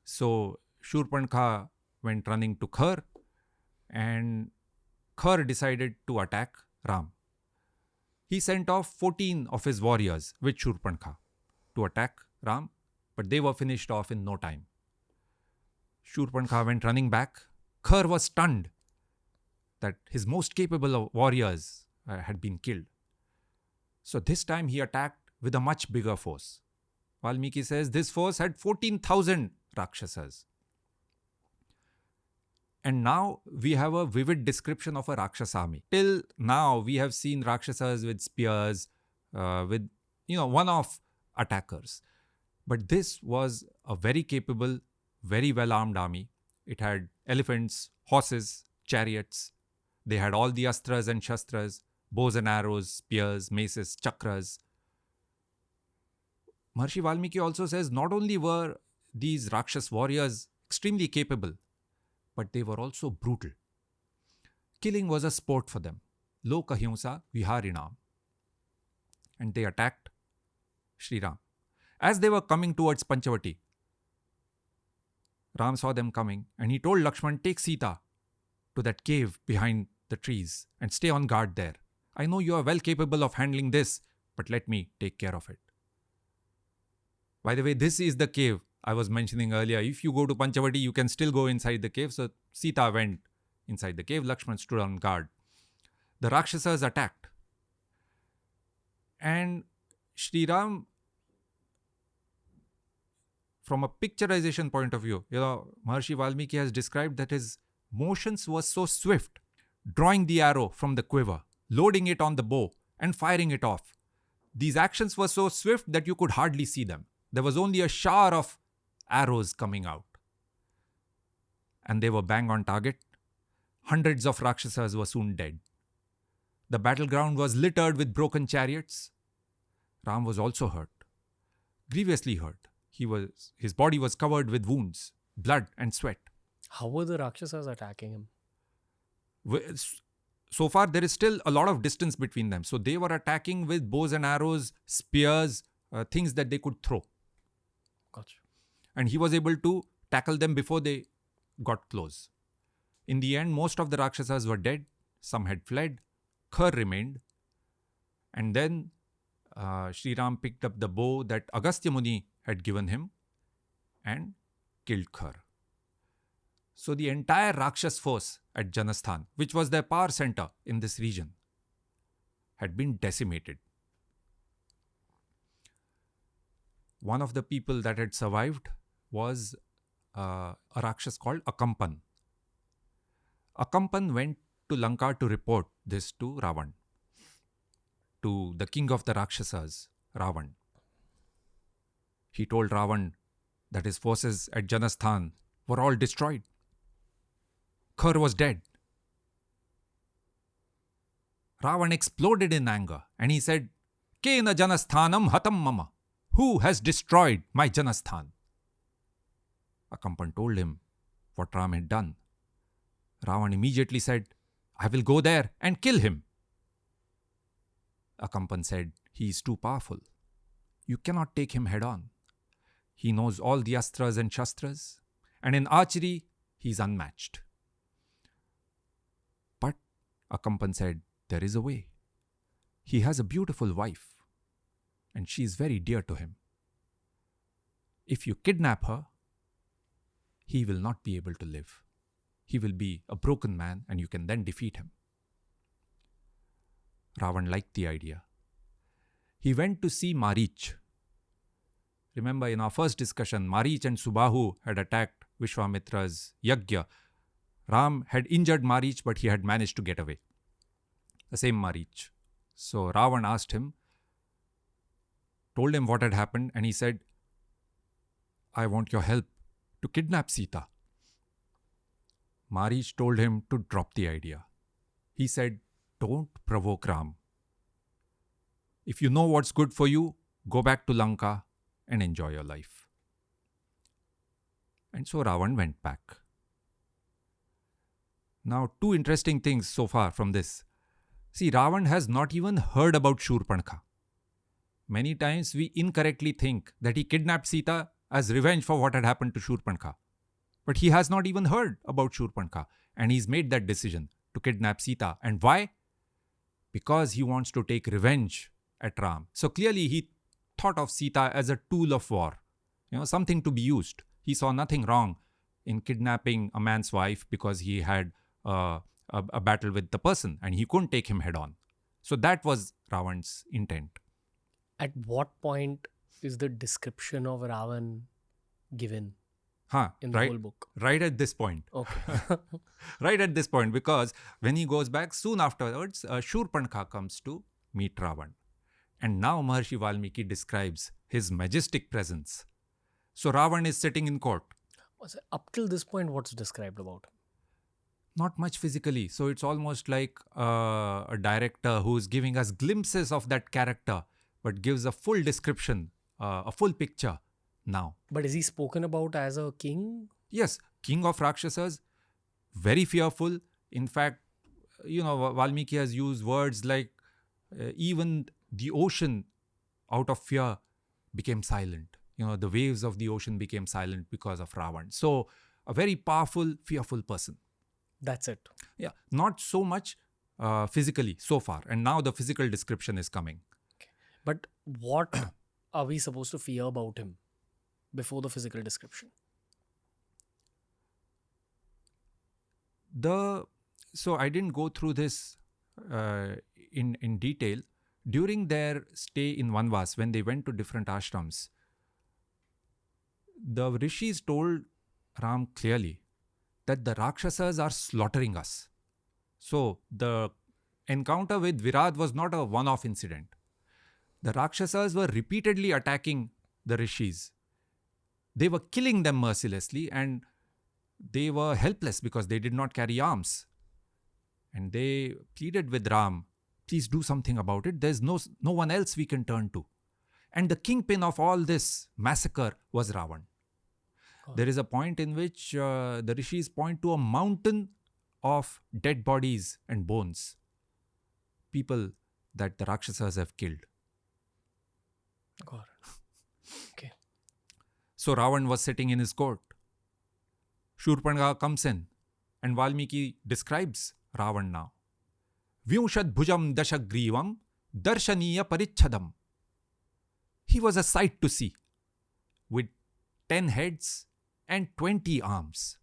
So Shurpankhah went running to Khar, and Khar decided to attack Ram. He sent off 14 of his warriors with Shurpankhah to attack Ram, but they were finished off in no time. Shurpankhah went running back. Khar was stunned that his most capable of warriors had been killed. So this time he attacked with a much bigger force. Valmiki says this force had 14,000 Rakshasas. And now we have a vivid description of a Rakshasa army. Till now we have seen Rakshasas with spears, with one-off attackers. But this was a very capable, very well-armed army. It had elephants, horses, chariots. They had all the astras and shastras, bows and arrows, spears, maces, chakras. Maharishi Valmiki also says not only were these Rakshas warriors extremely capable, but they were also brutal. Killing was a sport for them. Lokahimsa viharinam. And they attacked Shri Ram. As they were coming towards Panchavati, Ram saw them coming and he told Lakshman, take Sita to that cave behind the trees and stay on guard there. I know you are well capable of handling this, but let me take care of it. By the way, this is the cave I was mentioning earlier. If you go to Panchavati, you can still go inside the cave. So Sita went inside the cave. Lakshman stood on guard. The Rakshasas attacked. And Shri Ram, from a picturization point of view, Maharishi Valmiki has described that his motions were so swift, drawing the arrow from the quiver, loading it on the bow, and firing it off. These actions were so swift that you could hardly see them. There was only a shower of arrows coming out. And they were bang on target. Hundreds of Rakshasas were soon dead. The battleground was littered with broken chariots. Ram was also hurt, grievously hurt. His body was covered with wounds, blood and sweat. How were the Rakshasas attacking him? So far, there is still a lot of distance between them. So they were attacking with bows and arrows, spears, things that they could throw. Gotcha. And he was able to tackle them before they got close. In the end, most of the Rakshasas were dead. Some had fled. Khar remained. And then Shri Ram picked up the bow that Agastya Muni had given him and killed Khar. So the entire Rakshas force at Janasthan, which was their power center in this region, had been decimated. One of the people that had survived was a Rakshas called Akampan. Akampan went to Lanka to report this to Ravan, to the king of the Rakshasas, Ravan. He told Ravan that his forces at Janasthan were all destroyed. Khar was dead. Ravan exploded in anger and he said, Kena Janasthanam hatam mama. Who has destroyed my Janasthan? Akampan told him what Ram had done. Ravan immediately said, I will go there and kill him. Akampan said, he is too powerful. You cannot take him head on. He knows all the astras and shastras, and in archery, he is unmatched. But Akampan said, there is a way. He has a beautiful wife, and she is very dear to him. If you kidnap her, he will not be able to live. He will be a broken man, and you can then defeat him. Ravan liked the idea. He went to see Marich. Remember, in our first discussion, Marich and Subahu had attacked Vishwamitra's Yajna. Ram had injured Marich, but he had managed to get away. The same Marich. So Ravan asked him, told him what had happened, and he said, I want your help to kidnap Sita. Marich told him to drop the idea. He said, don't provoke Ram. If you know what's good for you, go back to Lanka and enjoy your life. And so Ravan went back. Now, two interesting things so far from this. See, Ravan has not even heard about Shurpankhah. Many times we incorrectly think that he kidnapped Sita as revenge for what had happened to Shurpankhah. But he has not even heard about Shurpankhah, and he's made that decision to kidnap Sita. And why? Because he wants to take revenge at Ram. So clearly he thought of Sita as a tool of war, something to be used. He saw nothing wrong in kidnapping a man's wife because he had a battle with the person and he couldn't take him head on. So that was Ravan's intent. At what point is the description of Ravan given in the whole book? Right at this point. Okay. Right at this point, because when he goes back soon afterwards, Shurpankhah comes to meet Ravan. And now Maharshi Valmiki describes his majestic presence. So Ravan is sitting in court. Up till this point, what's described about him? Not much physically. So it's almost like a director who's giving us glimpses of that character, but gives a full description, a full picture now. But is he spoken about as a king? Yes, king of Rakshasas, very fearful. In fact, Valmiki has used words like even the ocean out of fear became silent. The waves of the ocean became silent because of Ravan. So a very powerful, fearful person. That's it. Yeah, not so much physically so far. And now the physical description is coming. Okay. But what are we supposed to fear about him before the physical description? So I didn't go through this in detail. During their stay in Vanwas, when they went to different ashrams, the rishis told Ram clearly that the Rakshasas are slaughtering us. So the encounter with Virad was not a one-off incident. The Rakshasas were repeatedly attacking the rishis. They were killing them mercilessly and they were helpless because they did not carry arms. And they pleaded with Ram, please do something about it. There's no one else we can turn to. And the kingpin of all this massacre was Ravan. There is a point in which the rishis point to a mountain of dead bodies and bones. People that the Rakshasas have killed. Got it. Okay. So Ravan was sitting in his court. Shurpankhah comes in and Valmiki describes Ravan now. Vyunshad bhujam dashagrivam darshaniya parichhadam. He was a sight to see, with 10 heads and 20 arms.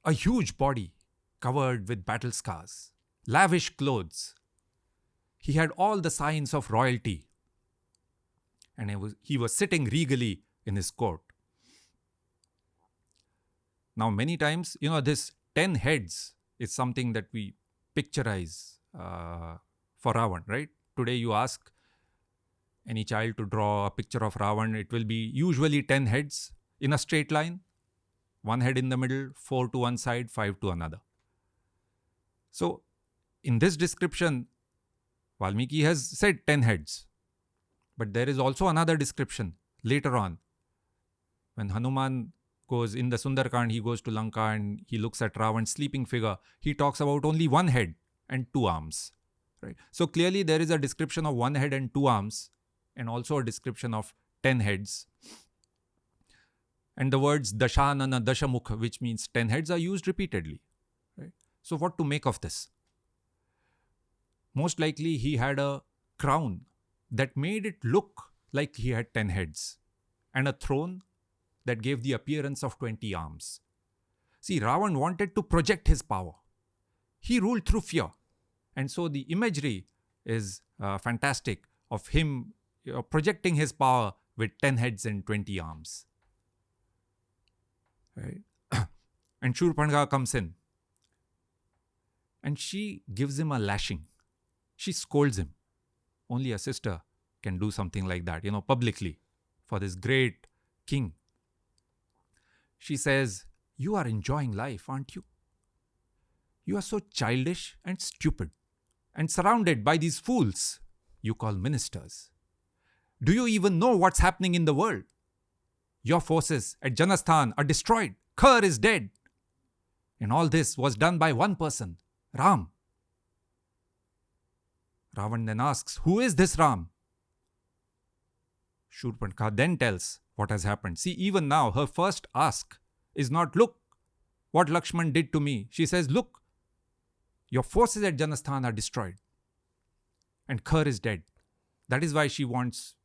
A huge body covered with battle scars, lavish clothes. He had all the signs of royalty. And he was sitting regally in his court. Now, many times, this 10 heads is something that we picturize for Ravan, right? Today you ask any child to draw a picture of Ravan, it will be usually 10 heads in a straight line, 1 head in the middle, 4 to one side, 5 to another. So, in this description, Valmiki has said 10 heads. But there is also another description later on. When Hanuman goes in the Sundarkand, he goes to Lanka and he looks at Ravan's sleeping figure. He talks about only 1 head and 2 arms. Right? So clearly there is a description of 1 head and 2 arms and also a description of 10 heads. And the words Dashanana, Dashamukh, which means 10 heads, are used repeatedly. Right? So what to make of this? Most likely he had a crown that made it look like he had 10 heads and a throne that gave the appearance of 20 arms. See, Ravan wanted to project his power. He ruled through fear. And so the imagery is fantastic of him projecting his power with 10 heads and 20 arms. Right? And Shurpankhah comes in. And she gives him a lashing. She scolds him. Only a sister can do something like that, publicly, for this great king. She says, you are enjoying life, aren't you? You are so childish and stupid and surrounded by these fools you call ministers. Do you even know what's happening in the world? Your forces at Janasthan are destroyed. Khar is dead. And all this was done by one person, Ram. Ravan then asks, who is this Ram? Shurpankhah then tells what has happened. See, even now, her first ask is not, look what Lakshman did to me. She says, look, your forces at Janasthan are destroyed and Khar is dead. That is why she wants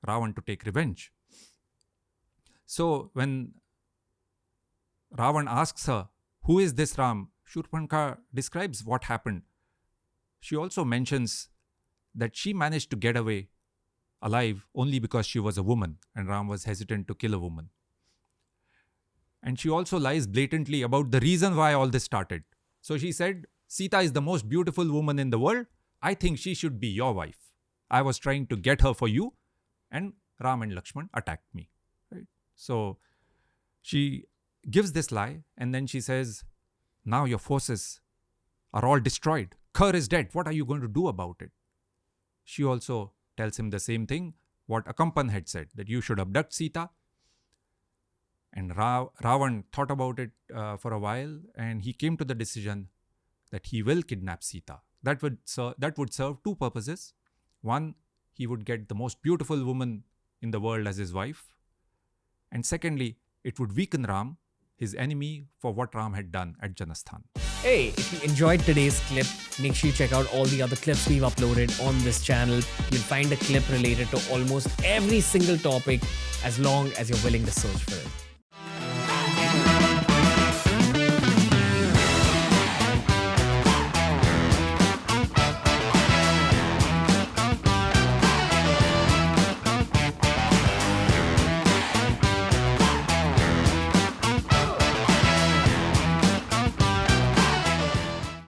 Ravan to take revenge. So when Ravan asks her, who is this Ram? Shurpankhah describes what happened. She also mentions that she managed to get away alive only because she was a woman and Ram was hesitant to kill a woman. And she also lies blatantly about the reason why all this started. So she said, Sita is the most beautiful woman in the world. I think she should be your wife. I was trying to get her for you and Ram and Lakshman attacked me. Right? So she gives this lie and then she says, now your forces are all destroyed. Khar is dead. What are you going to do about it? She also tells him the same thing, what Akampan had said, that you should abduct Sita. And Ravan thought about it for a while and he came to the decision that he will kidnap Sita. That would serve two purposes. One, he would get the most beautiful woman in the world as his wife. And secondly, it would weaken Ram, his enemy, for what Ram had done at Janasthan. Hey, if you enjoyed today's clip, make sure you check out all the other clips we've uploaded on this channel. You'll find a clip related to almost every single topic as long as you're willing to search for it.